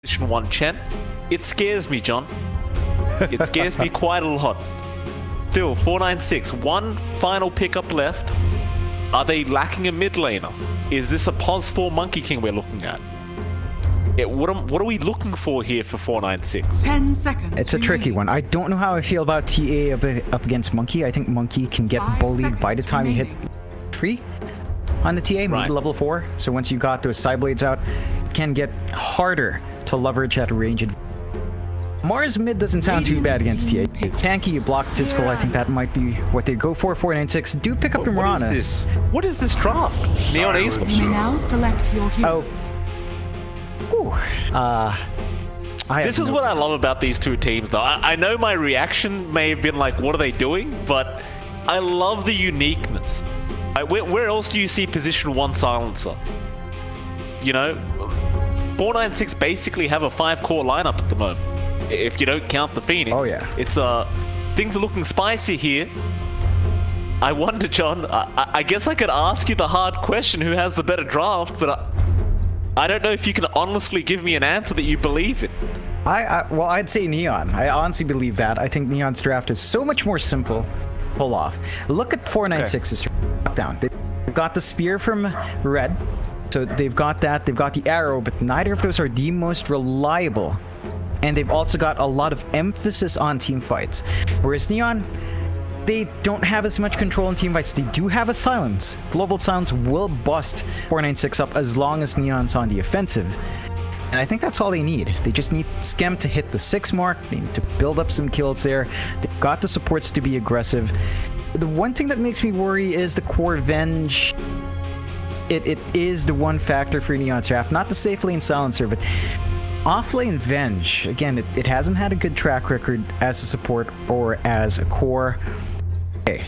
Position 1 Chen. It scares me, John. It scares me quite a lot. Still, 496, one final pickup left. Are they lacking a mid laner? Is this a POS 4 Monkey King we're looking at? What are we looking for here for 496? 10 seconds. It's a tricky one. I don't know how I feel about TA up against Monkey. I think Monkey can get bullied by the time you hit 3 on the TA, maybe level 4. So once you got those side blades out, it can get harder to leverage at a range. Mars mid doesn't sound too bad against TA. Tanky, you block physical. I think that might be what they go for. 496. Do pick up your Mirana. What is this? What is this draft? Neon ESPORTS. You may now select your heroes. This is what I love about these two teams, though. I know my reaction may have been like, what are they doing? But I love the uniqueness. Where else do you see position 1 silencer? You know, 496 basically have a 5-core lineup at the moment. If you don't count the Phoenix. Oh yeah. It's things are looking spicy here. I wonder, John, I guess I could ask you the hard question, who has the better draft, but I don't know if you can honestly give me an answer that you believe in. Well, I'd say Neon. I honestly believe that. I think Neon's draft is so much more simple to pull off. Look at 496's down. They've got the spear from Red, so they've got that. They've got the arrow, but neither of those are the most reliable. And they've also got a lot of emphasis on team fights. Whereas Neon, they don't have as much control in team fights. They do have a silence. Global silence will bust 496 up as long as Neon's on the offensive. And I think that's all they need. They just need Skem to hit the 6 mark. They need to build up some kills there. They've got the supports to be aggressive. The one thing that makes me worry is the core Venge. It is the one factor for Neon's draft. Not the safe lane silencer, but off-lane Venge, again, it hasn't had a good track record as a support or as a core. Okay.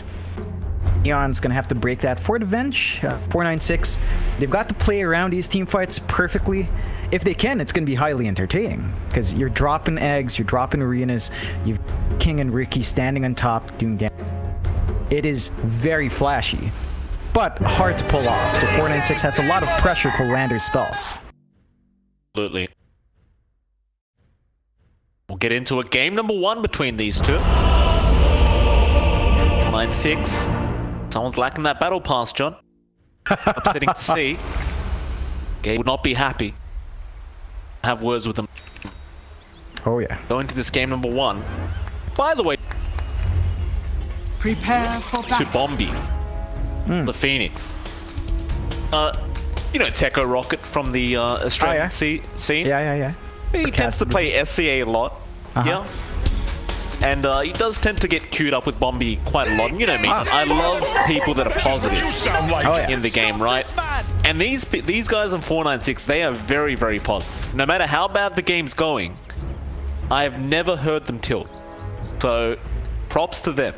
Neon's gonna have to break that for the Venge. 496. They've got to play around these team fights perfectly. If they can, it's gonna be highly entertaining. Because you're dropping eggs, you're dropping arenas, you've King and Ricky standing on top doing damage. It is very flashy, but hard to pull off. So 496 has a lot of pressure to land her spells. Absolutely. We'll get into a game number 1 between these two. 9-6. Someone's lacking that battle pass, John. Upsetting to see. Gabe would not be happy. Have words with him. Oh yeah. Going to this game number 1. By the way, prepare for battle. To Bombi, the Phoenix. You know Techo Rocket from the Australian scene. Yeah. He tends to play SCA a lot. Yeah. And he does tend to get queued up with Bombi quite a lot. And you know me, I love people that are positive in the game, right? And these guys on 496, they are very, very positive. No matter how bad the game's going, I have never heard them tilt. So, props to them.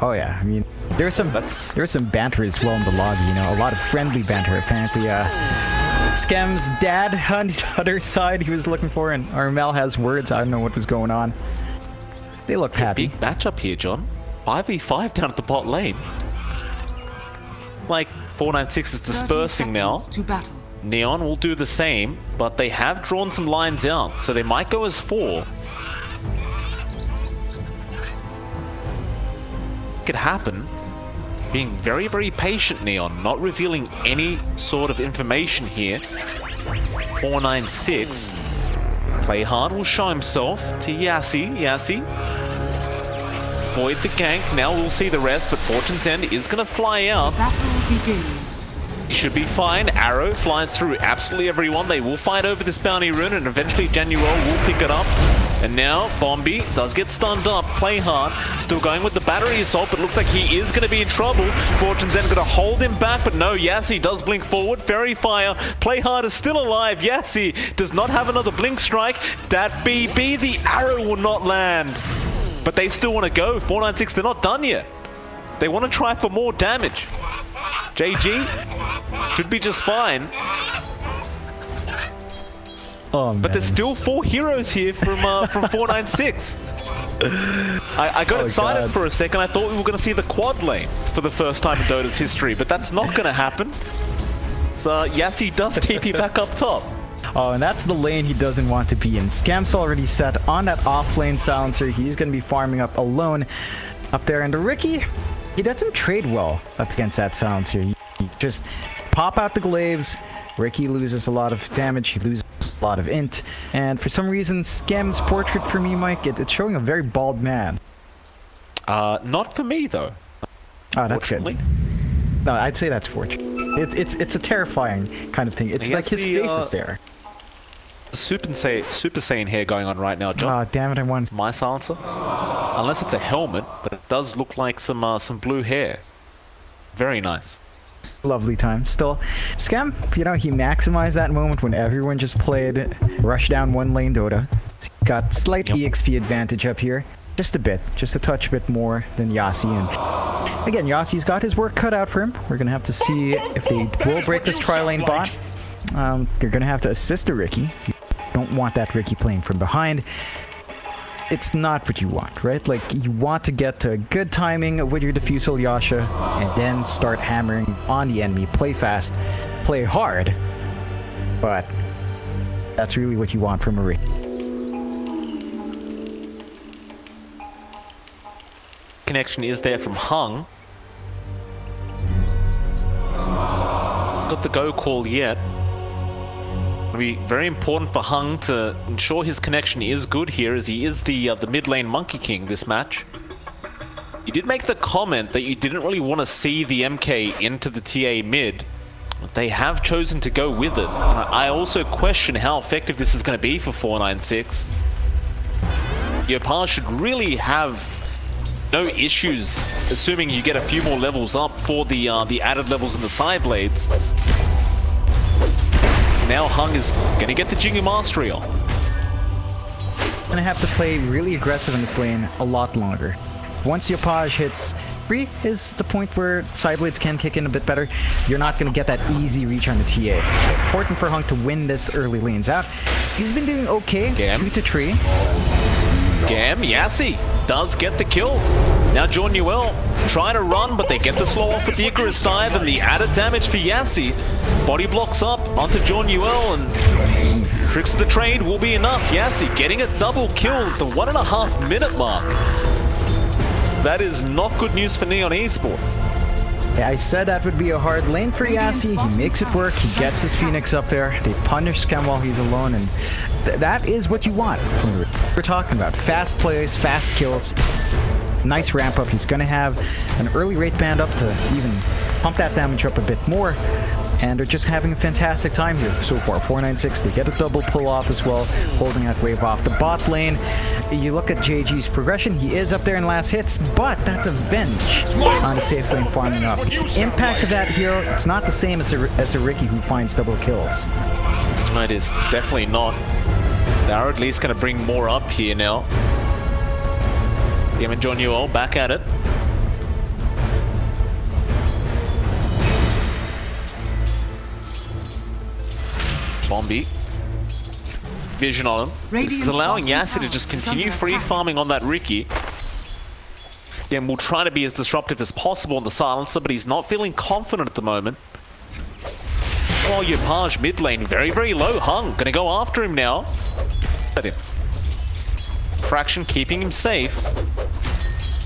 Oh yeah, I mean, there's some banter as well in the lobby, you know, a lot of friendly banter. Apparently, Skem's dad on the other side he was looking for, and Armel has words. I don't know what was going on. They looked happy. Big matchup here, John. 5v5 down at the bot lane. Like, 496 is dispersing now. Neon will do the same, but they have drawn some lines out, so they might go as 4. Could happen. Being very, very patient, Neon, not revealing any sort of information here. 496. Play hard will show himself to Yassi. Avoid the gank. Now we'll see the rest, but Fortune's End is going to fly out. Battle begins. He should be fine. Arrow flies through absolutely everyone. They will fight over this bounty rune, and eventually Januel will pick it up. And now Bombi does get stunned up. Play hard. Still going with the battery assault, but looks like he is going to be in trouble. Fortune's End going to hold him back, but no, Yassi does blink forward. Fairy Fire. Play hard is still alive. Yassi does not have another blink strike. That BB, the arrow will not land. But they still want to go. 496, they're not done yet. They want to try for more damage. JG should be just fine. Oh, man. But there's still 4 heroes here from 496. I got excited for a second. I thought we were going to see the quad lane for the first time in Dota's history, but that's not going to happen. So Yassi does TP back up top. Oh, and that's the lane he doesn't want to be in. Scam's already set on that off-lane silencer. He's going to be farming up alone up there. And the Ricky, he doesn't trade well up against that silencer. He just pop out the glaives. Ricky loses a lot of damage. He loses a lot of int. And for some reason, Scam's portrait for me, Mike, it's showing a very bald man. Not for me, though. Oh, that's good. No, I'd say that's fortunate. It's a terrifying kind of thing. It's like his face is there. Super Saiyan hair going on right now, John. Oh, damn it, I won. My silencer. Unless it's a helmet, but it does look like some blue hair. Very nice. Lovely time. Still, Scam, you know, he maximized that moment when everyone just played rush down one lane Dota. So he got slight EXP advantage up here. Just a bit. Just a touch bit more than Yasi. And again, Yasi's got his work cut out for him. We're going to have to see if they will break this tri-lane bot. They're going to have to assist the Ricky. You don't want that Ricky playing from behind. It's not what you want, right? Like, you want to get to good timing with your Diffusal Yasha and then start hammering on the enemy. Play fast, play hard, but that's really what you want from a Ricky. Connection is there from Hung. Got the go call yet. It'll be very important for Hung to ensure his connection is good here, as he is the mid lane Monkey King this match. You did make the comment that you didn't really want to see the MK into the TA mid. They have chosen to go with it. I also question how effective this is going to be for 496. Yopal should really have no issues, assuming you get a few more levels up for the added levels in the side blades. Now Hung is going to get the Jingu Mastery on. Gonna have to play really aggressive in this lane a lot longer. Once Yopaj hits 3 is the point where side blades can kick in a bit better. You're not going to get that easy reach on the TA. It's important for Hung to win this early lanes out. He's been doing okay. Gam. 2 to 3. Gam, Yassi does get the kill. Now John Newell trying to run, but they get the slow off with the Icarus dive, and the added damage for Yassi. Body blocks up onto John Newell, and tricks of the trade will be enough. Yassi getting a double kill at the 1.5 minute mark. That is not good news for Neon Esports. Yeah, I said that would be a hard lane for Yassi. He makes it work. He gets his Phoenix up there. They punish Scam while he's alone, and that is what you want. We're talking about fast plays, fast kills, nice ramp up. He's going to have an early rate band up to even pump that damage up a bit more. And they're just having a fantastic time here so far. 496, they get a double pull off as well, holding that wave off the bot lane. You look at JG's progression, he is up there in last hits, but that's a venge on a safe lane farming up. Impact of that hero, it's not the same as a Ricky who finds double kills. It is definitely not. They're at least going to bring more up here now. Game and John Newell back at it. Bombi. Vision on him. This is allowing Yassi to just continue free farming on that Ricky. Again, we'll try to be as disruptive as possible on the silencer, but he's not feeling confident at the moment. Oh, Yopaj mid lane, very, very low. Hung gonna go after him now. At him. Fraction keeping him safe.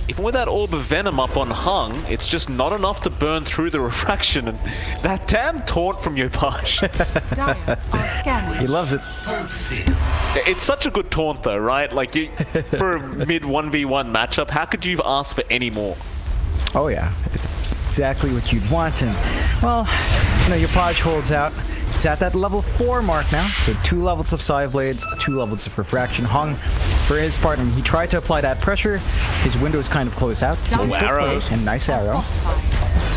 Even with that Orb of Venom up on Hung, it's just not enough to burn through the refraction, and that damn taunt from Yopaj. He loves it. It's such a good taunt though, right? Like, for a mid 1v1 matchup, how could you ask for any more? Oh yeah, it's exactly what you'd want, and well, you know, Yopaj holds out. It's at that level 4 mark now, so 2 levels of side blades, 2 levels of refraction. Hung, for his part, and he tried to apply that pressure. His window is kind of close out. Oh, arrow. And nice arrow.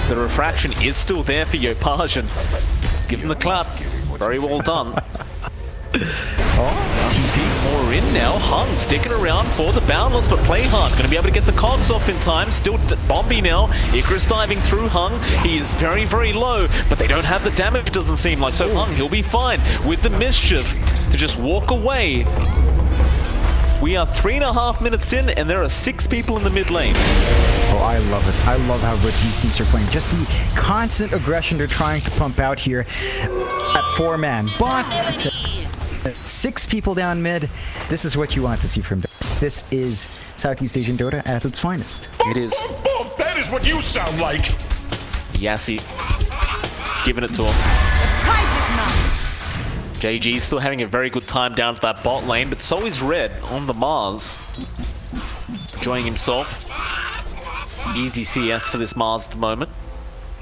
The refraction is still there for Yopaj, and give him the clap. Very well done. TP's more in now. Hung sticking around for the Boundless, but play hard. Going to be able to get the cogs off in time. Still Bombi now. Icarus diving through Hung. He is very, very low, but they don't have the damage, doesn't seem like. So Hung, he'll be fine with the mischief to just walk away. We are 3.5 minutes in, and there are 6 people in the mid lane. Oh, I love it. I love how good these teams are playing. Just the constant aggression they're trying to pump out here at 4-man. But 6 people down mid. This is what you want to see from Dota. This is Southeast Asian Dota at its finest. It is. That is what you sound like. Yassi giving it to him. JG still having a very good time down to that bot lane, but so is Red on the Mars. Enjoying himself. Easy CS for this Mars at the moment.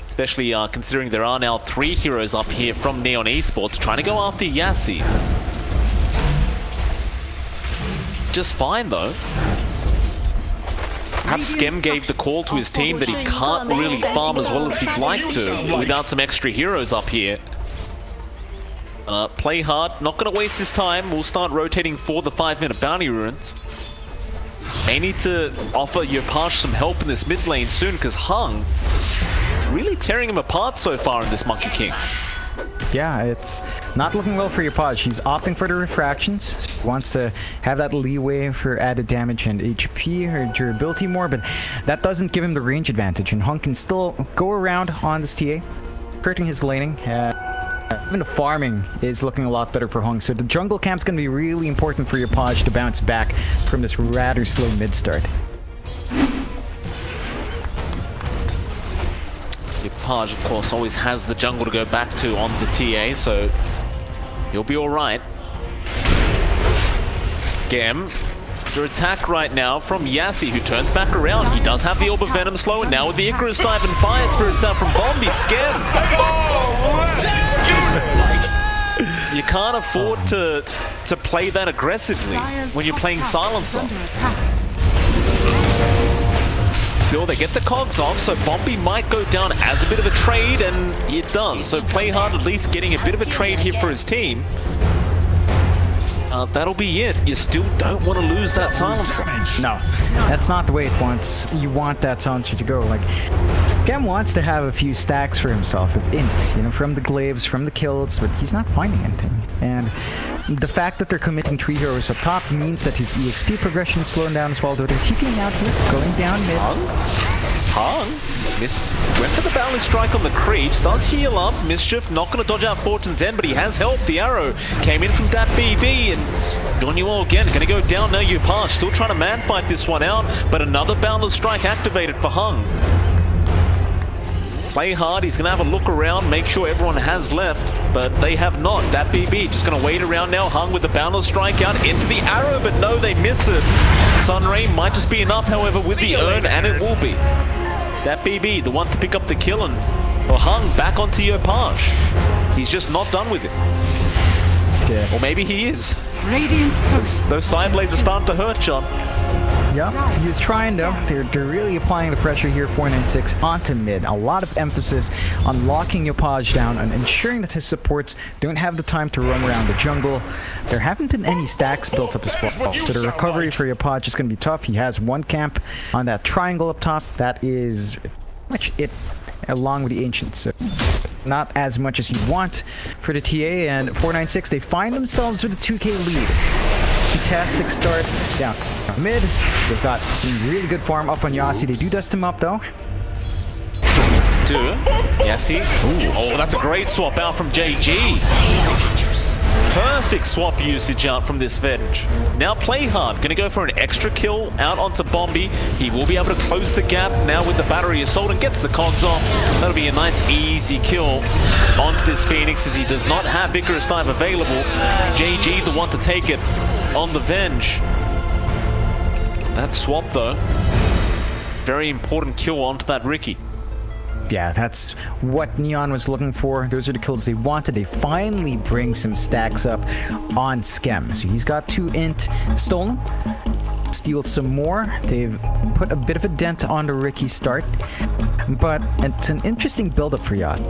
Especially considering there are now 3 heroes up here from Neon Esports trying to go after Yassi. Just fine though. Perhaps Skem gave the call to his team that he can't really farm as well as he'd like to without some extra heroes up here. Play hard, not going to waste his time. We'll start rotating for the 5-minute bounty runes. May need to offer Yopaj some help in this mid lane soon because Hung is really tearing him apart so far in this Monkey King. Yeah, it's not looking well for Yopaj. He's opting for the refractions. He wants to have that leeway for added damage and HP or durability more, but that doesn't give him the range advantage, and Hung can still go around on this TA, hurting his laning. Even the farming is looking a lot better for Hung, so the jungle camp's going to be really important for Yopaj to bounce back from this rather slow mid start. Yopaj, of course, always has the jungle to go back to on the TA, so he'll be alright. Gem, under attack right now from Yassi, who turns back around. He does have the Orb of Venom slow, and now with the Icarus dive and Fire Spirits out from Bombi, Skem. You can't afford to play that aggressively when you're playing Silencer. Still, they get the cogs off, so Bombi might go down as a bit of a trade, and it does. So play hard, at least getting a bit of a trade here for his team. That'll be it. You still don't want to lose that Silencer. No, that's not the way it wants. You want that Silencer to go. Like, Gem wants to have a few stacks for himself of int, you know, from the glaives, from the kills, but he's not finding anything. And the fact that they're committing 3 heroes up top means that his EXP progression is slowing down as well, though they're TPing out here, going down mid. Hung went for the Boundless Strike on the creeps, does heal up. Mischief not going to dodge out Fortune's End, but he has help. The arrow came in from that BB, and Donnuo again going to go down now. Yopaj still trying to man fight this one out, but another Boundless Strike activated for Hung. Play hard, he's going to have a look around, make sure everyone has left, but they have not. That BB just going to wait around now. Hung with the Boundless Strike out into the arrow, but no, they miss it. Sunray might just be enough, however, with the urn, and it will be. That BB, the one to pick up the kill, and well, Hung back onto Yopaj. He's just not done with it. Yeah. Or maybe he is. Radiant's coast. Those side blades are starting to hurt, John. Yeah, he was trying though. They're really applying the pressure here, 496 onto mid. A lot of emphasis on locking Yopaj down and ensuring that his supports don't have the time to run around the jungle. There haven't been any stacks built up as well, so the recovery for Yopaj is going to be tough. He has one camp on that triangle up top. That is much it, along with the Ancients. So not as much as you want for the TA, and 496, they find themselves with a 2k lead. Fantastic start down mid. They've got some really good farm up on Yassi. They do dust him up though. Yassi. Oh, that's a great swap out from JG. Perfect swap usage out from this Venge. Now Play Hard, gonna go for an extra kill out onto Bombi. He will be able to close the gap now with the Battery Assault and gets the cogs off. That'll be a nice easy kill onto this Phoenix as he does not have Icarus Dive available. JG the one to take it on the Venge. That swap though, very important kill onto that Ricky. Yeah, that's what Neon was looking for. Those are the kills they wanted. They finally bring some stacks up on Skem. So he's got 2 int stolen. Steal some more. They've put a bit of a dent on the Ricky start. But it's an interesting build-up for Yacht.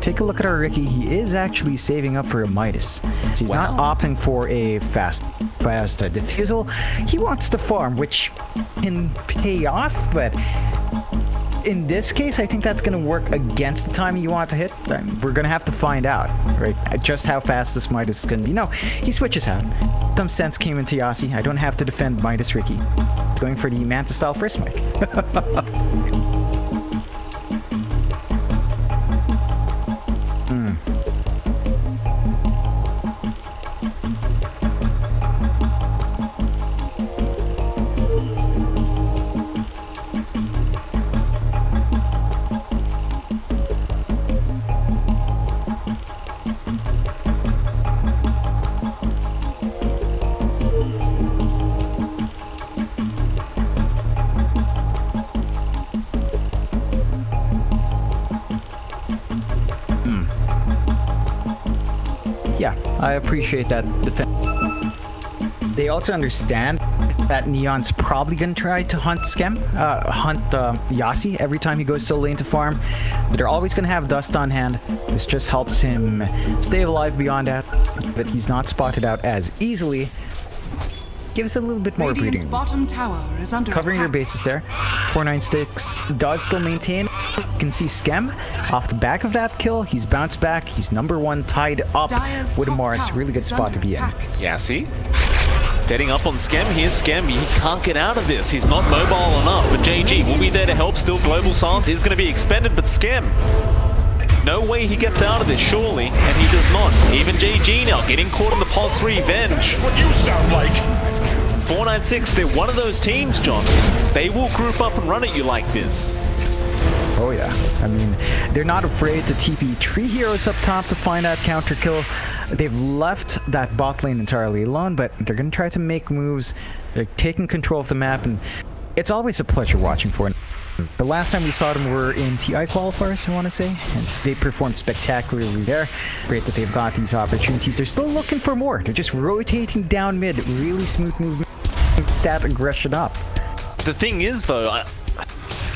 Take a look at our Ricky. He is actually saving up for a Midas. So he's not opting for a fast defusal. He wants to farm, which can pay off, but in this case, I think that's going to work against the timing you want to hit. We're going to have to find out, right? Just how fast this Midas is going to be. No, he switches out. Some sense came into Yassi. I don't have to defend Midas Ricky. Going for the Manta style first mic. Yeah, I appreciate that defense. They also understand that Neon's probably gonna try to hunt Yasi every time he goes to the lane to farm. They're always gonna have Dust on hand. This just helps him stay alive beyond that, but he's not spotted out as easily. Gives it a little bit more Radiant's breathing. bottom tower is under Covering your attack. bases there. 496 does still maintain. You can see Skem off the back of that kill. He's bounced back. He's number 1 tied up Dyer's with top Morris. tower Really good is spot to under be in. attack. Yasi. Deading up on Skem. Here's Skem. He can't get out of this. He's not mobile enough. But JG will be there to help. Still, Global Silence is going to be expended. But Skem, no way he gets out of this, surely. And he does not. Even JG now getting caught in the pulse revenge. What you sound like? 496, they're one of those teams, John. They will group up and run at you like this. Oh yeah, I mean, they're not afraid to TP 3 heroes up top to find that counter kill. They've left that bot lane entirely alone, but they're gonna try to make moves. They're taking control of the map, and it's always a pleasure watching for it. The last time we saw them were in TI qualifiers, I want to say, and they performed spectacularly there. Great that they've got these opportunities. They're still looking for more. They're just rotating down mid, really smooth movement, that aggression up. The thing is, though,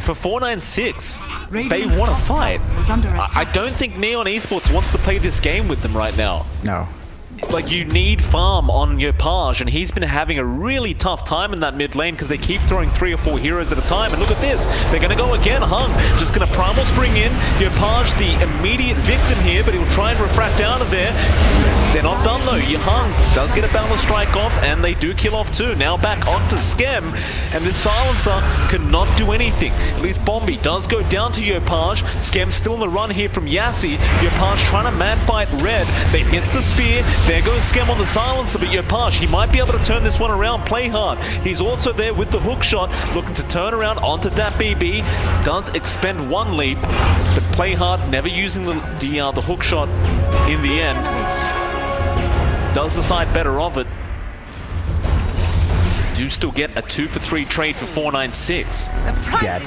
for 496, they Radiant's want to top fight. tower is under I attack. don't think Neon Esports wants to play this game with them right now. No. Like, you need farm on your Page, and he's been having a really tough time in that mid lane because they keep throwing 3 or 4 heroes at a time. And look at this, they're going to go again. Hung just going to Primal Spring in. Your Page, the immediate victim here, but he'll try and refract out of there. They're not done though. Your Hung does get a Boundless Strike off, and they do kill off too. Now back onto Skem, and this Silencer cannot do anything. At least Bombi does go down to your Page. Skem still on the run here from Yasi. Your Page trying to man fight Red. They miss the spear. There goes Skem on the Silencer, but Yopage, he might be able to turn this one around, play hard. He's also there with the hook shot, looking to turn around onto that BB. Does expend 1 leap, but play hard, never using the hook shot in the end. Does decide better of it. Do still get a 2 for 3 trade for 496. Yeah,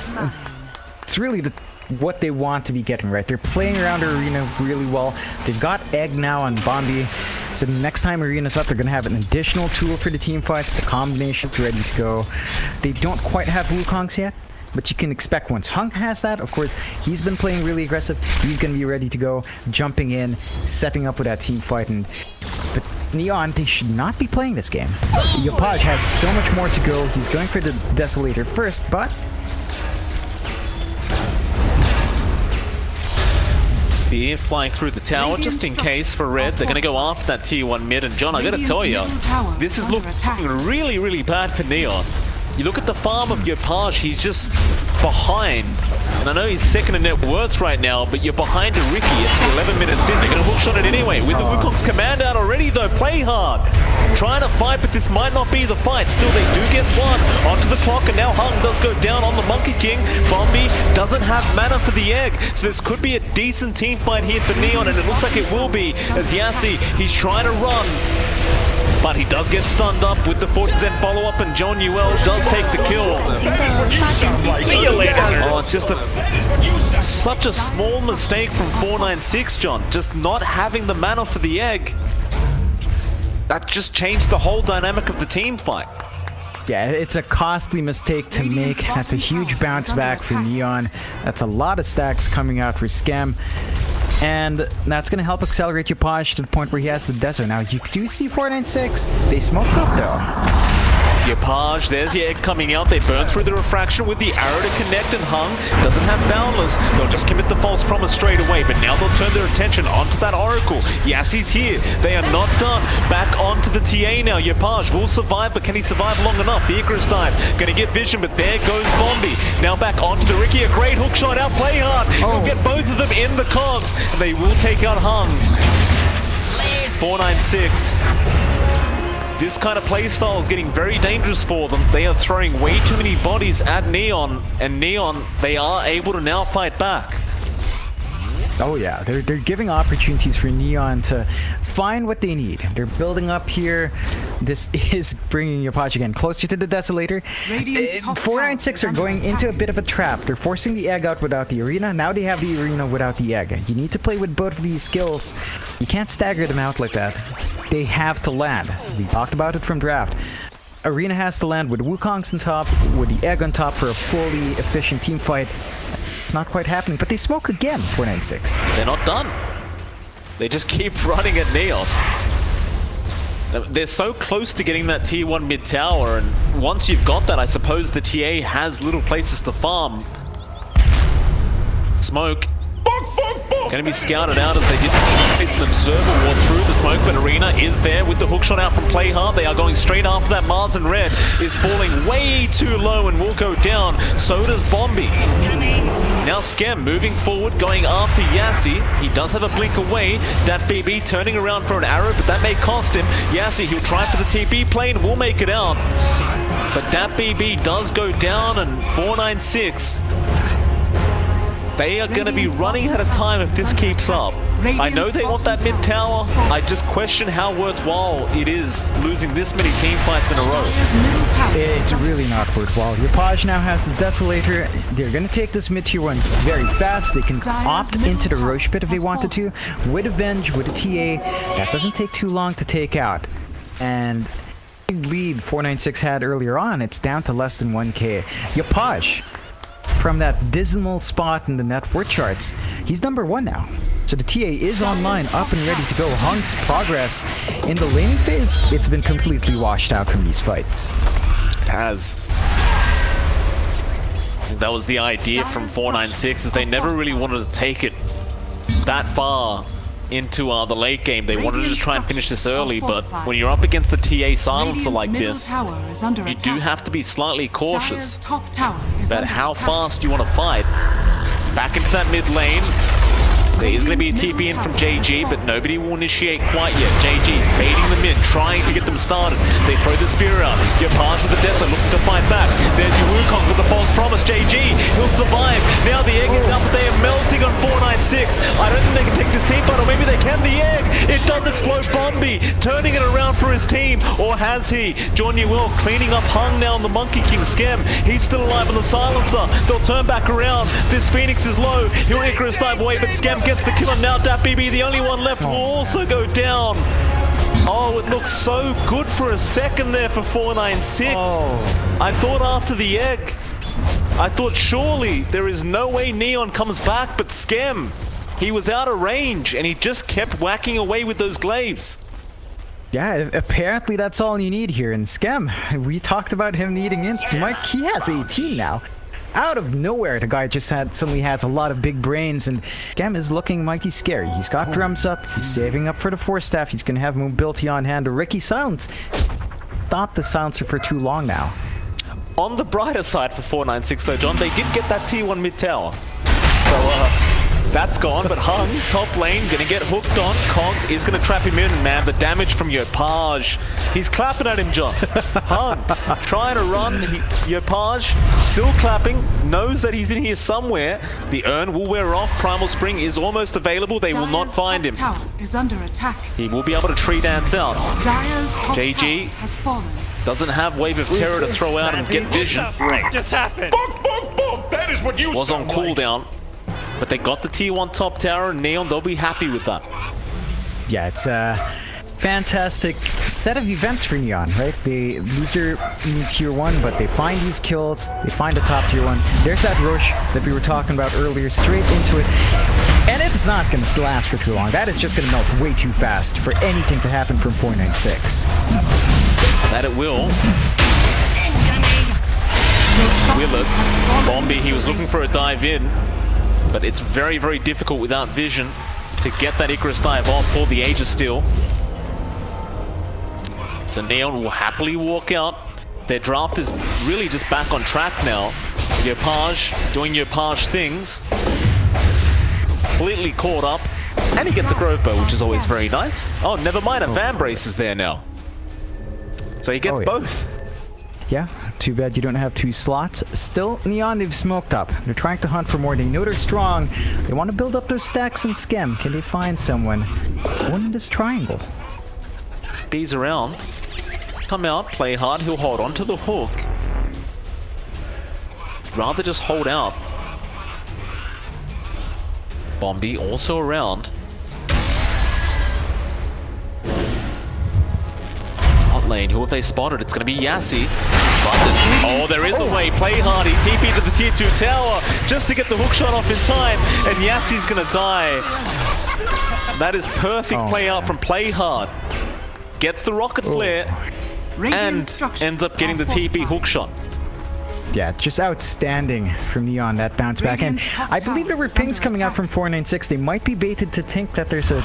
it's really what they want to be getting right. They're playing around Arena really well. They've got Egg now on Bombi. So the next time Arena's up, they're going to have an additional tool for the team fights. The combination's ready to go. They don't quite have Wukongs yet, but you can expect once Hung has that. Of course, he's been playing really aggressive. He's going to be ready to go, jumping in, setting up with that team fight. But Neon, they should not be playing this game. Yopage has so much more to go. He's going for the Desolator first, but Spear flying through the tower just in case for Red. They're going to go after that tier 1 mid. And John, I got to tell you, this is looking really, really bad for Neon. You look at the farm of your Page, he's just behind. And I know he's second in net worth right now, but you're behind a Ricky at 11 minutes in. They're going to hookshot it anyway. With the Wukong's command out already though, play hard. Trying to fight, but this might not be the fight. Still, they do get 1 onto the clock, and now Hung does go down on the Monkey King. Bombi doesn't have mana for the egg, so this could be a decent team fight here for Neon, and it looks like it will be, as Yasi, he's trying to run. But he does get stunned up with the Fortune's End follow-up, and John Newell does take the kill. Oh, it's just such a small mistake from 496, John. Just not having the mana for the egg. That just changed the whole dynamic of the team fight. yeah, it's a costly mistake to make. That's a huge bounce back for Neon. That's a lot of stacks coming out for Skem. And that's going to help accelerate your Page to the point where he has the desert. Now, you do see 496. They smoked up, though. Your Page, there's the egg coming out. They burn through the refraction with the arrow to connect, and Hung doesn't have Boundless. They'll just commit the false promise straight away, but now they'll turn their attention onto that Oracle. Yasi's here. They are not done. Back onto the TA now. Your Page will survive, but can he survive long enough? The Icarus dive. Gonna get vision, but there goes Bombi. Now back onto the Ricky. A great hook shot out. Play hard. He'll get both of them in the cogs, and they will take out Hung. 496. This kind of playstyle is getting very dangerous for them. They are throwing way too many bodies at Neon, and Neon, they are able to now fight back. Oh yeah, they're giving opportunities for Neon to find what they need. They're building up here. This is bringing Yopaj again closer to the Desolator. Radiant's top 496 tower are is going under into a attack. bit of a trap. They're forcing the egg out without the arena. Now they have the arena without the egg. You need to play with both of these skills. You can't stagger them out like that. They have to land. We talked about it from draft. Arena has to land with Wukong's on top, with the egg on top for a fully efficient team fight. It's not quite happening, but they smoke again, 496. They're not done. They just keep running at Neon. They're so close to getting that tier 1 mid tower, and once you've got that, I suppose the TA has little places to farm. Smoke. Going to be scouted out as they did place an observer ward through the smoke, but Arena is there with the hookshot out from Playhard. They are going straight after that. Mars and Red is falling way too low and will go down. So does Bombi. Now Skem moving forward, going after Yassi. He does have a blink away. That BB turning around for an arrow, but that may cost him. Yassi, he'll try for the TP plane, will make it out. But that BB does go down, and 496... they are going to be running out of time if this keeps up. I know they want that mid tower. I just question how worthwhile it is losing this many team fights in a row. Dire's middle tower It's really not worthwhile. Yopaj now has the Desolator. They're going to take this mid tier 1 very fast. They can opt into the Roche pit if they wanted to. With Avenge, with a TA, that doesn't take too long to take out. And the lead 496 had earlier on, it's down to less than 1k. Yopaj, from that dismal spot in the net worth charts, he's number 1 now. So the TA is online, up and ready to go. Hunk's progress in the laning phase, it's been completely washed out from these fights. It has. I think that was the idea from 496, is they never really wanted to take it that far into the late game. They wanted to just try and finish this early, but when you're up against a TA silencer like this, you do have to be slightly cautious about how fast you want to fight. Back into that mid lane. There is going to be a TP in from JG, but nobody will initiate quite yet. JG baiting them in, trying to get them started. They throw the spear out. Yopaj with the Deso looking to fight back. There's your Wukongs with the false promise. JG, he'll survive. Now the egg is down, but they are melting on 496. I don't think they can take this team fight, or maybe they can. The egg, it does explode. Bombi turning it around for his team, or has he? John Newell cleaning up Hung now on the Monkey King. Skem, he's still alive on the silencer. They'll turn back around. This Phoenix is low. He'll Icarus dive away, but Skem gets the kill on now. That BB, the only one left, will also go down. Oh, it looks so good for a second there for 496. I thought after the egg, I thought surely there is no way Neon comes back, but Skem, he was out of range and he just kept whacking away with those glaives. Yeah, apparently that's all you need here. And Skem, we talked about him needing in. Mike, he has 18 now. Out of nowhere, the guy just suddenly has a lot of big brains, and Skem is looking mighty scary. He's got drums up, he's saving up for the Force Staff, he's gonna have mobility on hand. The Ricky Silence stopped the silencer for too long now. On the brighter side for 496 though, John, they did get that T1 mid tower. So that's gone, but Hung, top lane, gonna get hooked on. Cogs is gonna trap him in, man. The damage from Yopaj. He's clapping at him, John. Hung, trying to run. Yopaj, still clapping, knows that he's in here somewhere. The urn will wear off. Primal Spring is almost available. They will not find him. Tower is under attack. He will be able to tree dance out. Dire's top JG tower has fallen. doesn't have Wave of Terror to throw out and get vision. What just happened? Boom, boom, boom! That is what you Was on sound like. cooldown. But they got the tier 1 top tower, and Neon, they'll be happy with that. Yeah, it's a fantastic set of events for Neon, right? They lose their tier 1, but they find these kills, they find a top tier 1. There's that rush that we were talking about earlier, straight into it. And it's not going to last for too long. That is just going to melt way too fast for anything to happen from 496. That it will. Willard, Bombi, he was looking for a dive in, but it's very, very difficult without vision to get that Icarus dive off for the Age of Steel. So Neon will happily walk out. Their draft is really just back on track now. Yopaj doing Yopaj things. Completely caught up. And he gets a Grove Bow, which is always very nice. Oh, never mind, a Fan Brace is there now. So he gets both. Yeah, Too bad you don't have 2 slots. Still, Neon, they've smoked up. They're trying to hunt for more. They know they're strong. They want to build up those stacks and Skem. Can they find someone? One in this triangle. B's around. Come out, play hard. He'll hold on to the hook. Rather just hold out. Bombi also around. Lane. Who have they spotted? It's going to be Yassi. Oh, there is a way. Play hard. He TP'd to the tier 2 tower just to get the hook shot off in time, and Yassi's going to die. That is perfect play out from Play Hard. Gets the rocket flare and ends up getting the TP hook shot. Yeah, just outstanding from Neon, that bounce back. And I believe there were pings coming out from 496. They might be baited to think that there's a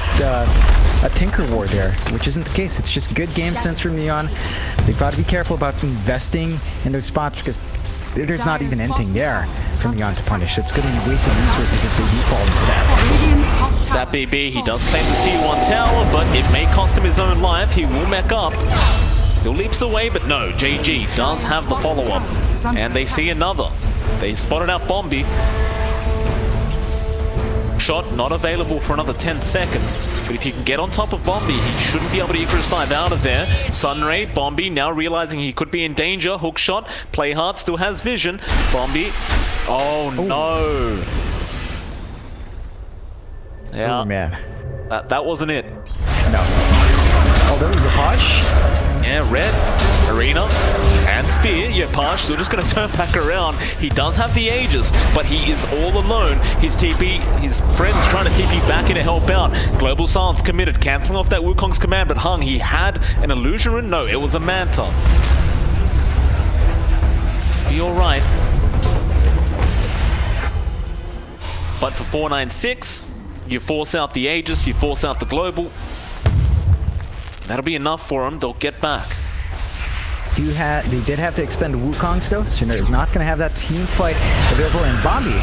Tinker War there, which isn't the case. It's just good game sense from Neon. They've got to be careful about investing in those spots because there's not even anything there for Neon to punish. It's going to be wasting resources if they do fall into that. That BB, he does claim the T1 tower, but it may cost him his own life. He will mech up. Still leaps away, but no, JG does have the follow-up. And they see another. They spotted out Bombi. Shot not available for another 10 seconds. But if you can get on top of Bombi, he shouldn't be able to Icarus dive out of there. Sunray, Bombi now realizing he could be in danger. Hook shot. Play hard, still has vision. Bombi. Oh no. Yeah. Oh man. That wasn't it. No. Oh, there was the Posh. Yeah, Red, Arena, and Spear. Yeah, Parsh still just going to turn back around. He does have the Aegis, but he is all alone. His TP, his friend's trying to TP back in to help out. Global Silence committed, cancelling off that Wukong's command, but Hung, he had an Illusion Rune? No, it was a Manta. Be alright. But for 496, you force out the Aegis, you force out the Global. That'll be enough for them. They'll get back. They did have to expend Wukongs though, so they're not going to have that team fight available in Bombi.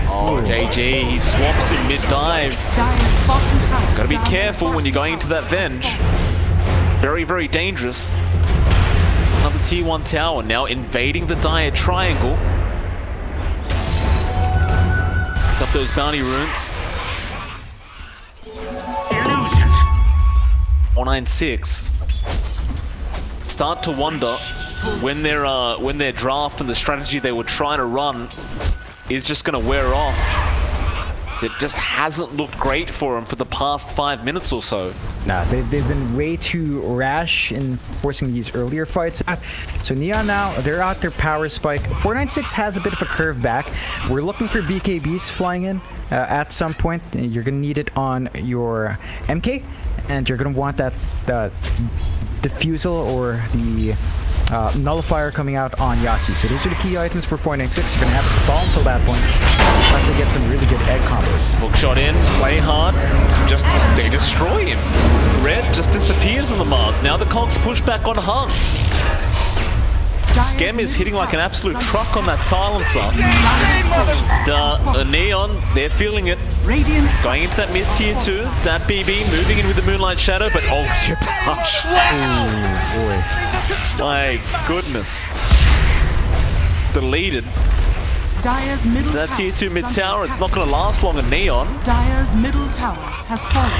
Oh, JG, he swaps in mid-dive. Gotta be careful when you're going into that Venge. Very, very dangerous. Another T1 tower now invading the Dire triangle. Pick up those bounty runes. 496 start to wonder when their draft and the strategy they were trying to run is just going to wear off. It just hasn't looked great for them for the past 5 minutes or so. Nah, they've been way too rash in forcing these earlier fights. So Neon now, they're out their power spike. 496 has a bit of a curve back. We're looking for BKBs flying in at some point. You're going to need it on your MK. And you're going to want that diffusal or the nullifier coming out on Yassi. So those are the key items for 496. You're going to have to stall until that point, unless they get some really good egg combos. Hook shot in, play hard, they destroy him. Red just disappears on the Mars. Now the Cogs push back on Hung. Skem is hitting like an absolute truck on that silencer. Neon, they're feeling it. Going into that mid-tier 2. That BB moving in with the Moonlight Shadow, but oh, you push. Oh, boy. My goodness. Deleted. That tier 2 mid-tower, it's not going to last long in Neon. Dire's middle tower has fallen.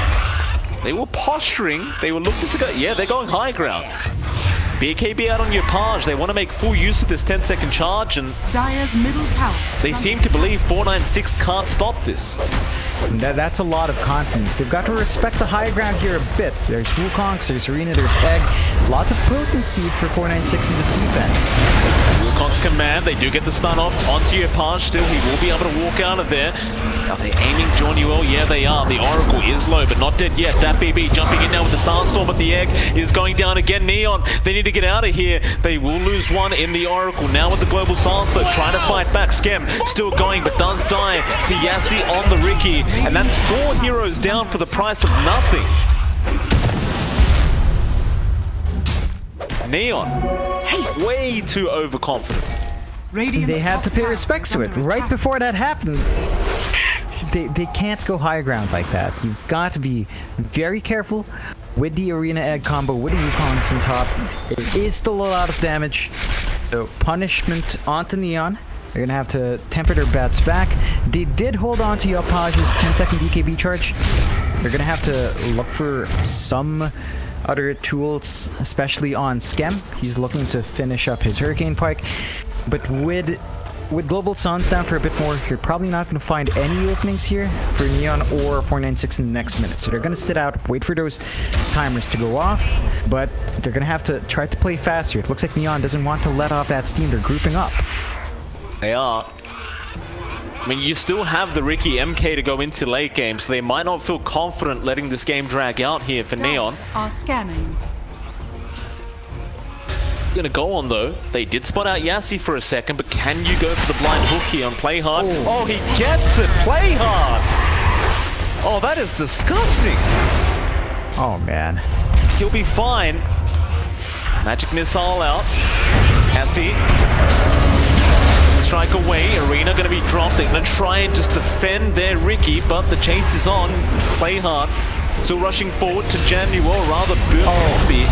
They were posturing. They were looking to go. Yeah, they're going high ground. BKB out on your Page. They want to make full use of this 10-second charge, and Dire's middle tower. They seem to believe 496 can't stop this. That's a lot of confidence. They've got to respect the high ground here a bit. There's Wukongs, there's Arena, there's Egg. Lots of potency for 496 in this defense. Wukong's command, they do get the stun off onto your Page still. He will be able to walk out of there. Are they aiming Jonuel? Yeah, they are. The Oracle is low, but not dead yet. That BB jumping in now with the Starstorm, but the Egg is going down again. Neon, they need to get out of here. They will lose one in the Oracle. Now with the Global Silence, though, trying to fight back. Skem still going, but does die to Yassi on the Ricky. And that's 4 heroes down for the price of nothing. Neon, way too overconfident. They had to pay respects to it. Right before that happened, they can't go high ground like that. You've got to be very careful with the Arena Egg combo, with the Wukongs on top. It is still a lot of damage. So punishment onto Neon. They're gonna have to temper their bets back. They did hold on to Yopage's 10-second BKB charge. They're gonna have to look for some other tools, especially on Skem. He's looking to finish up his Hurricane Pike. But with Global Silence down for a bit more, you're probably not going to find any openings here for Neon or 496 in the next minute. So they're going to sit out, wait for those timers to go off, but they're going to have to try to play faster. It looks like Neon doesn't want to let off that steam. They're grouping up. They are. I mean, you still have the Ricky MK to go into late game, so they might not feel confident letting this game drag out here for Neon. Are scanning. Gonna go on though. They did spot out Yassi for a second, but can you go for the blind hook here on Play Hard? Oh, he gets it! Play Hard! Oh, that is disgusting! Oh, man. He'll be fine. Magic Missile out. Yassi. Strike away. Arena gonna be dropped. They're gonna try and just defend their Ricky, but the chase is on. Play Hard. Still rushing forward to January, rather Bombi.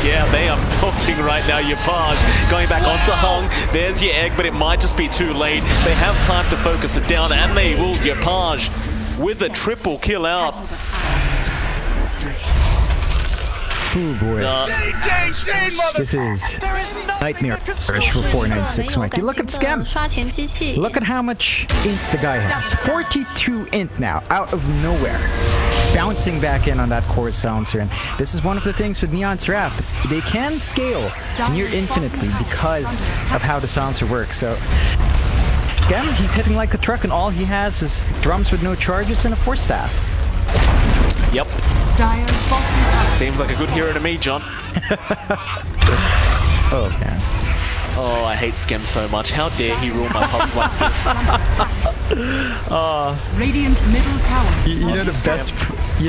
Yeah, they are melting right now. Yopage going back onto Hung. There's your egg, but it might just be too late. They have time to focus it down, and they will. Yopage with a triple kill out. Oh boy. This is nightmare for 496, Mike. You look at Skem. Look at how much int the guy has. 42 int now, out of nowhere. Bouncing back in on that core silencer. And this is one of the things with Neon's draft. They can scale near infinitely because of how the silencer works. So Skem, he's hitting like a truck, and all he has is drums with no charges and a force staff. Yep. Dire's bottom tower. Seems like a good hero to me, John. Oh, man. Oh, I hate Skem so much. How dare he rule my pub like this? Radiant's middle tower. You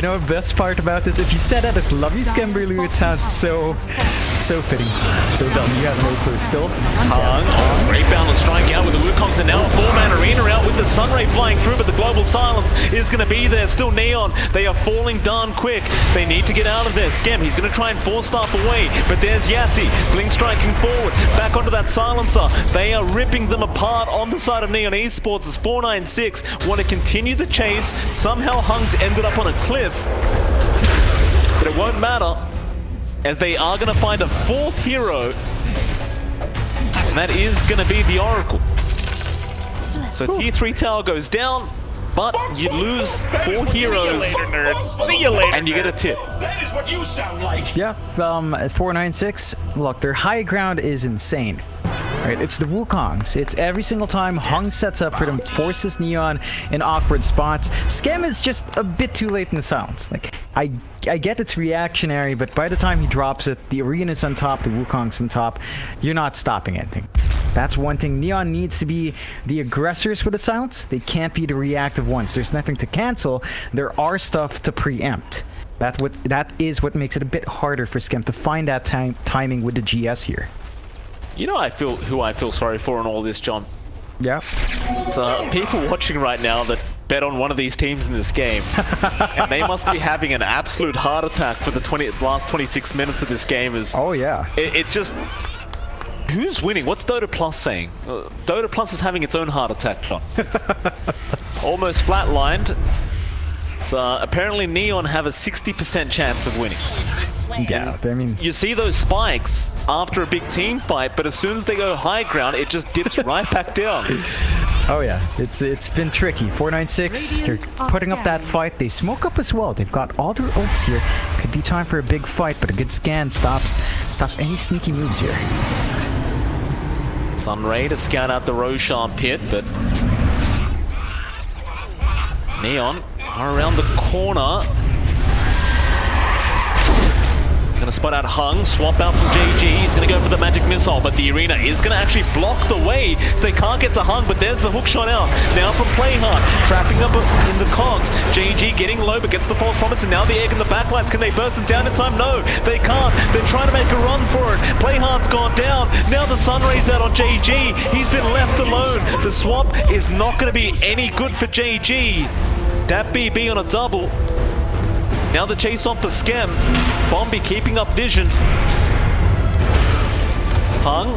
know the best part about this? If you said that as love you Skemberlu, it sounds so fitting. So dumb. You have no clue still. Hung. Oh, great balance striking out with the Wukongs, and now a 4-man arena out with the Sunray flying through, but the global silence is going to be there. Still Neon. They are falling down quick. They need to get out of there. Skem, he's going to try and force staff away, but there's Yassi. Blink striking forward. Back onto that silencer. They are ripping them apart on the side of Neon Esports as 496 want to continue the chase. Somehow Hung's ended up on a cliff, but it won't matter as they are going to find a fourth hero, and that is going to be the Oracle. So tier 3 tower goes down, but you lose 4 heroes. See you later, nerds. See you later, and you get a tip. That is what you sound like. Yeah, 496. Look, their high ground is insane. Right, it's the Wukongs. It's every single time Hung sets up for them, forces Neon in awkward spots. Skem is just a bit too late in the silence. Like, I get it's reactionary, but by the time he drops it, the arena's on top, the Wukong's on top. You're not stopping anything. That's one thing. Neon needs to be the aggressors with the silence. They can't be the reactive ones. There's nothing to cancel. There are stuff to preempt. That is what makes it a bit harder for Skem to find that timing with the GS here. You know who I feel sorry for in all this, John? Yeah. So people watching right now that bet on one of these teams in this game, and they must be having an absolute heart attack for the last 26 minutes of this game. Oh yeah. It's just, who's winning? What's Dota Plus saying? Dota Plus is having its own heart attack, John. It's almost flatlined. So apparently Neon have a 60% chance of winning. Yeah, I mean, you see those spikes after a big team fight, but as soon as they go high ground, it just dips right back down. Oh yeah, it's been tricky. 496, they're putting up that fight. They smoke up as well. They've got all their ults here. Could be time for a big fight, but a good scan stops any sneaky moves here. Sunray to scout out the Roshan pit, but Neon are around the corner. Gonna spot out Hung, swap out from JG. He's gonna go for the magic missile, but the arena is gonna actually block the way. So they can't get to Hung, but there's the hook shot out. Now from Playhard, trapping up in the cogs. JG getting low, but gets the false promise, and now the egg in the backlights. Can they burst it down in time? No, they can't. They're trying to make a run for it. Playhard's gone down. Now the Sunray's out on JG. He's been left alone. The swap is not gonna be any good for JG. That BB on a double. Now the chase on for Skem. Bombi keeping up vision. Hung,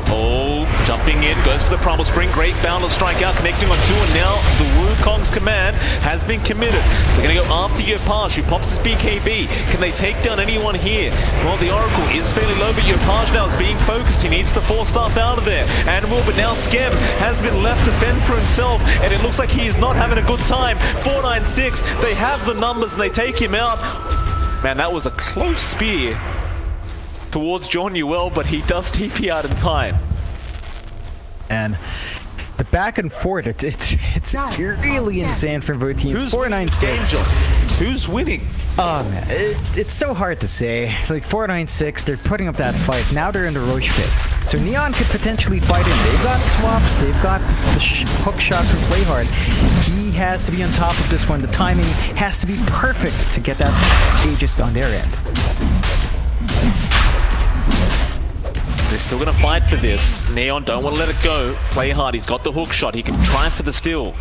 jumping in, goes for the Primal Spring. Great bound on strike out, connecting on 2, and now the Wukong's command has been committed. So they're going to go after Yopaj, who pops his BKB. Can they take down anyone here? Well, the Oracle is fairly low, but Yopaj now is being focused. He needs to force stuff out of there. And will, but now Skem has been left to fend for himself, and it looks like he is not having a good time. 496, they have the numbers, and they take him out. Man, that was a close spear towards John Newell, but he does TP out in time. And the back and forth, it's really insane from both teams. Who's 496. Who's winning? Oh man, it's so hard to say. Like 496, they're putting up that fight. Now they're in the Roche pit. So Neon could potentially fight in. They've got swaps, they've got the hook shot from Playhard. He has to be on top of this one. The timing has to be perfect to get that Aegis on their end. They're still going to fight for this. Neon don't want to let it go. Play hard. He's got the hook shot. He can try for the steal.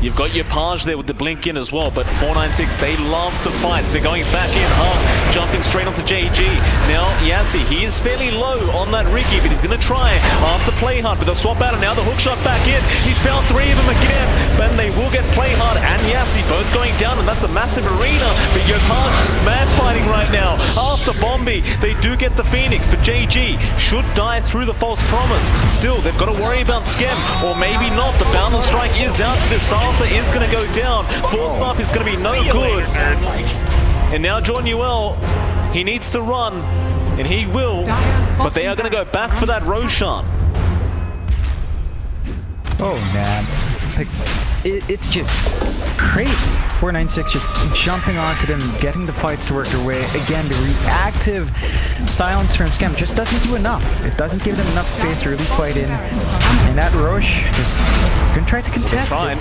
You've got your Page there with the blink in as well, but 496, they love to fight. So they're going back in. Hung, jumping straight onto JG. Now, Yassi, he is fairly low on that Ricky, but he's going to try after Play hard, but they'll swap out, and now the hook shot back in. He's found 3 of them again, but they will get Play hard and Yassi both going down, and that's a massive arena. But Yopaj is mad fighting right now. After Bombi, they do get the Phoenix, but JG should die through the false promise. Still, they've got to worry about Skem, or maybe not. The Boundless Strike is out, so this Salsa is going to go down. Force Knife is going to be no good. And now John Newell, he needs to run, and he will, but they are going to go back for that Roshan. Oh man, like it's just crazy. 496 just jumping onto them, getting the fights to work their way. Again, the reactive silence from Skem just doesn't do enough. It doesn't give them enough space to really fight in. And that Roche just gonna try to contest it.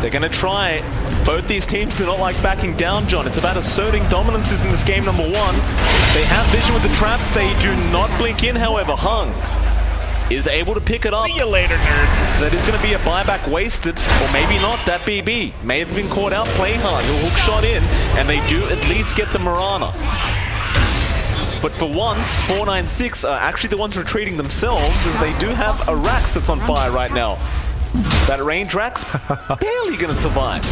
They're going to try. Both these teams do not like backing down, John. It's about asserting dominances in this game, number 1. They have vision with the traps. They do not blink in, however. Hung is able to pick it up. See you later, nerds. That is going to be a buyback wasted, or maybe not. That BB may have been caught out. Play hard. He'll hook shot in, and they do at least get the Mirana. But for once, 496 are actually the ones retreating themselves, as they do have a Rax that's on fire right now. That range Rax barely going to survive.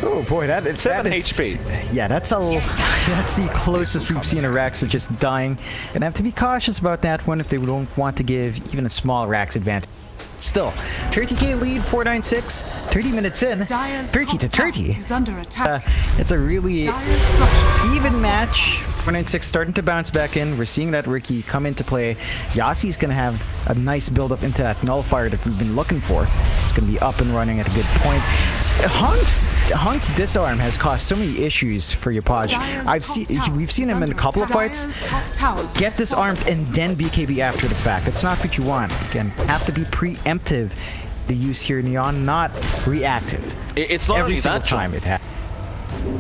Oh boy, that is 7 HP. Yeah, that's the closest we've seen a Rax of just dying. And I have to be cautious about that one if they don't want to give even a small Rax advantage. Still, 30k lead, 496, 30 minutes in, 30 to 30. Is under attack. It's a really even match. 496 starting to bounce back in. We're seeing that Ricky come into play. Yassi's going to have a nice build up into that nullifier that we've been looking for. It's going to be up and running at a good point. Hunk's disarm has caused so many issues for Yopaj. We've seen him in a couple of fights get disarmed and then BKB after the fact. That's not what you want. Again, have to be preemptive. The use here, Neon, not reactive. It's not every only single that time it happens.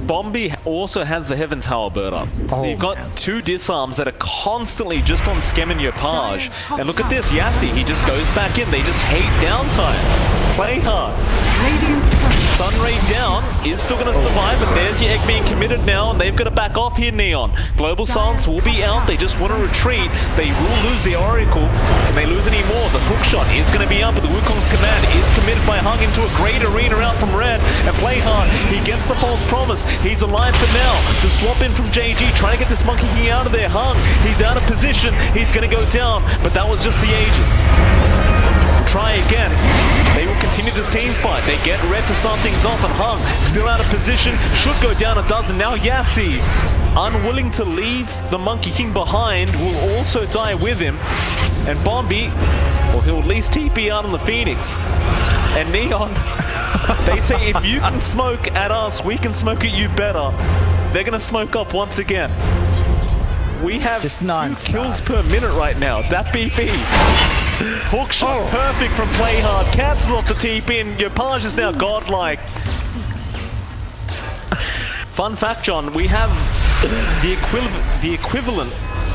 Bombi also has the Heaven's Halberd up. So you've got 2 disarms that are constantly just on Skem and Yopaj. And look at this, Yassi, he just goes back in. They just hate downtime. Play hard. Sunray down is still going to survive, but there's your egg being committed now, and they've got to back off here, Neon. Global Silence will be out. They just want to retreat. They will lose the Oracle. Can they lose any more? The hook shot is going to be up, but the Wukong's command is committed by Hung into a great arena out from Red. And Play hard. He gets the false promise. He's alive for now. The swap in from JG, trying to get this Monkey King out of there. Hung, he's out of position. He's going to go down, but that was just the Aegis. Try again. They will continue this team fight. They get Red to start things off, and Hung still out of position. Should go down a dozen. Now Yassi, unwilling to leave the Monkey King behind, will also die with him. And Bombi, well, he'll at least TP out on the Phoenix. And Neon, they say if you can smoke at us, we can smoke at you better. They're going to smoke up once again. We have just 2 kills per minute right now. That BP. Hook shot perfect from Play hard. Cancels off the TP, and Yopaj is now godlike. Fun fact, John, we have the equivalent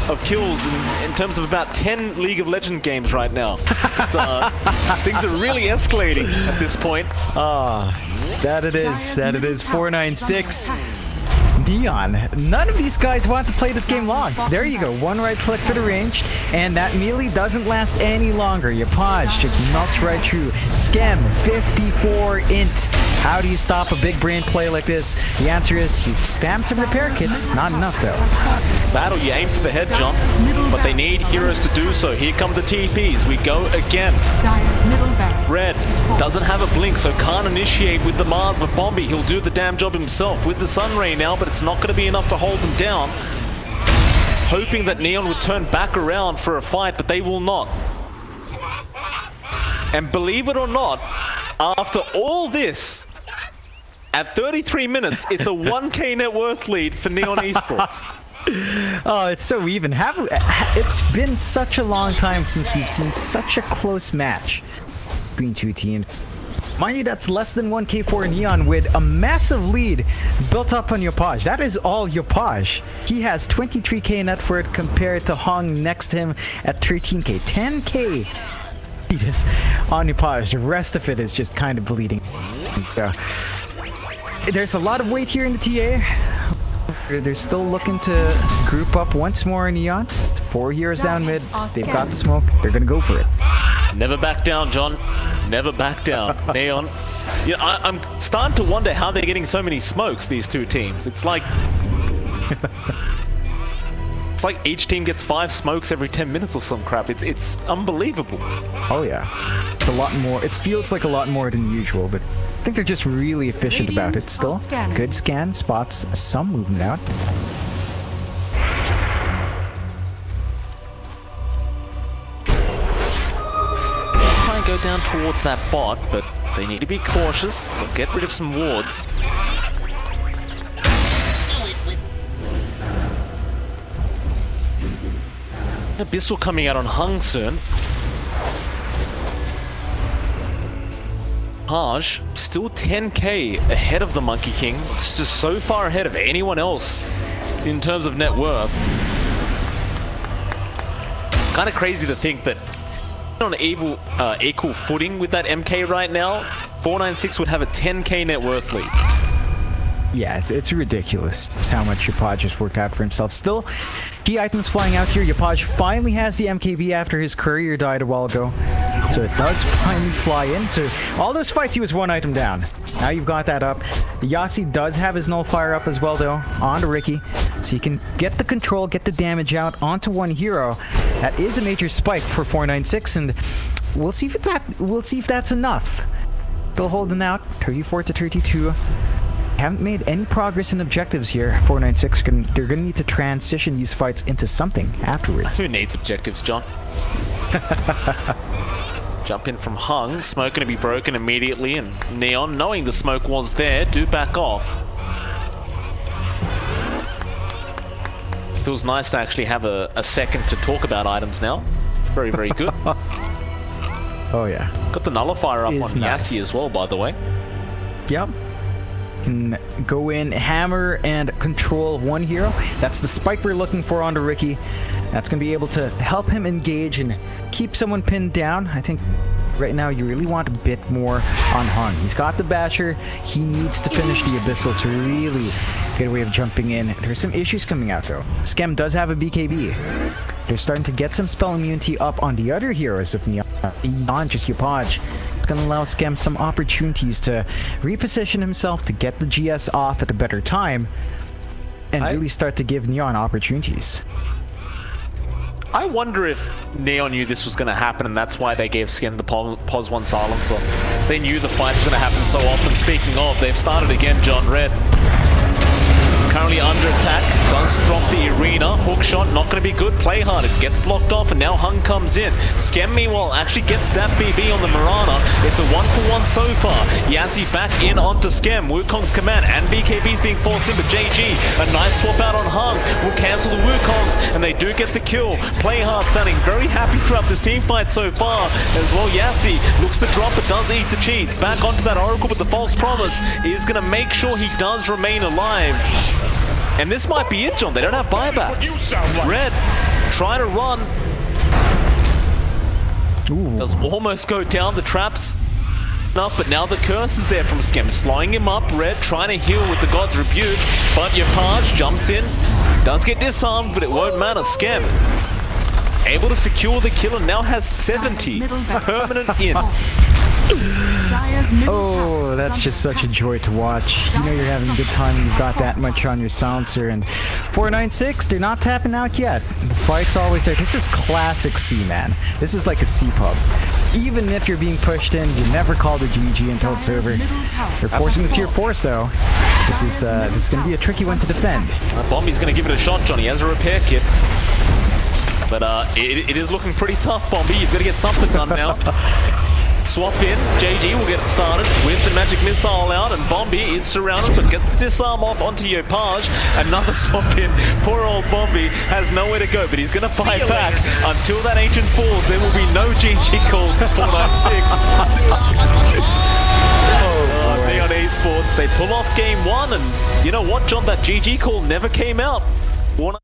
of kills in terms of about 10 League of Legends games right now. So, things are really escalating at this point. That it is. 496. Neon. None of these guys want to play this game long. There you go. One right click for the range, and that melee doesn't last any longer. Yapaj just melts right through. Skem, 54 int. How do you stop a big brain play like this? The answer is you spam some repair kits. Not enough though. Battle, you aim for the head jump, but they need heroes to do so. Here come the TPs. We go again. Dire's middle barracks. Red doesn't have a blink, so can't initiate with the Mars, but Bombi, he'll do the damn job himself with the Sun Ray now, but it's not going to be enough to hold them down. Hoping that Neon would turn back around for a fight, but they will not. And believe it or not, after all this, at 33 minutes, it's a 1k net worth lead for Neon Esports. Oh, it's so even. It's been such a long time since we've seen such a close match between two teams. Mind you, that's less than 1k for Neon with a massive lead built up on Yapaj. That is all Yapaj. He has 23k net worth compared to Hong next to him at 13k. 10k he is on Yapaj. The rest of it is just kind of bleeding. There's a lot of weight here in the TA. They're still looking to group up once more in Neon. 4 heroes down mid. They've got the smoke. They're gonna go for it. Never back down, John. Never back down. Neon. Yeah, I'm starting to wonder how they're getting so many smokes, these two teams. It's like... it's like each team gets 5 smokes every 10 minutes or some crap. It's unbelievable. Oh yeah. It's a lot more. It feels like a lot more than usual, but I think they're just really efficient about it still. Good scan, spots some movement out. Try and go down towards that bot, but they need to be cautious. They'll get rid of some wards. Abyssal coming out on Hung soon. Haj, still 10k ahead of the Monkey King. It's just so far ahead of anyone else in terms of net worth. Kind of crazy to think that on equal footing with that MK right now, 496 would have a 10k net worth lead. Yeah, it's ridiculous. It's how much Yapaj just worked out for himself. Still, key items flying out here. Yapaj finally has the MKB after his courier died a while ago. So it does finally fly in. So all those fights, he was 1 item down. Now you've got that up. Yassi does have his nullifier up as well, though, onto Ricky. So you can get the control, get the damage out onto one hero. That is a major spike for 496, and we'll see if that's enough. Still holding out, 34 to 32. Haven't made any progress in objectives here. 496, they're gonna need to transition these fights into something afterwards. Who needs objectives, John? Jump in from Hung, smoke gonna be broken immediately, and Neon, knowing the smoke was there, do back off. Feels nice to actually have a second to talk about items now. Very, very good. Oh yeah. Got the nullifier up on nice. Yassi as well, by the way. Yep. Can go in, hammer, and control one hero. That's the spike we're looking for onto Ricky. That's going to be able to help him engage and keep someone pinned down. I think right now you really want a bit more on Hung. He's got the basher. He needs to finish the Abyssal to really get a way of jumping in. There's some issues coming out though. Skem does have a BKB. They're starting to get some spell immunity up on the other heroes of Neon, beyond just Yapaj. It's going to allow Skem some opportunities to reposition himself to get the GS off at a better time and really start to give Neon opportunities. I wonder if Neon knew this was going to happen and that's why they gave Skem the pos 1 silencer. They knew the fight was going to happen so often. Speaking of, they've started again, John. Red currently under attack, does drop the arena. Hook shot, not going to be good. Play hard, it gets blocked off, and now Hung comes in. Skem, meanwhile, actually gets that BB on the Mirana. It's a 1-for-1 so far. Yassi back in onto Skem. Wukong's command, and BKB's being forced in, but JG, a nice swap out on Hung, will cancel the Wukongs, and they do get the kill. Play hard, sounding very happy throughout this team fight so far. As well, Yassi looks to drop, but does eat the cheese. Back onto that Oracle, but the false promise is going to make sure he does remain alive. And this might be it, John. They don't have buybacks. Red, try to run. Ooh. Does almost go down the traps. enough, but now the curse is there from Skem, slowing him up. Red trying to heal with the God's Rebuke, but Yopaj jumps in, does get disarmed, but it won't matter. Skem able to secure the kill and now has 70 permanent in. Dire's middle Oh, tower that's is just under such a attack. joy to watch. You know you're having a good time when you've got that much on your silencer. And 496, they're not tapping out yet. The fight's always there. This is classic C, man. This is like a C pub. Even if you're being pushed in, you never call the GG until it's Dire's over. middle tower They're forcing the tier 4s though. This is going to be a tricky one to defend. Bombi's going to give it a shot, Johnny. He has a repair kit. But it is looking pretty tough, Bombi. You've got to get something done now. Swap in, JG will get it started with the magic missile out, and Bombi is surrounded but gets the disarm off onto Yopaj. Another swap in. Poor old Bombi has nowhere to go, but he's going to fight back. Until that ancient falls, there will be no GG call for 496. Neon Esports, they pull off game 1, and you know what, John? That GG call never came out.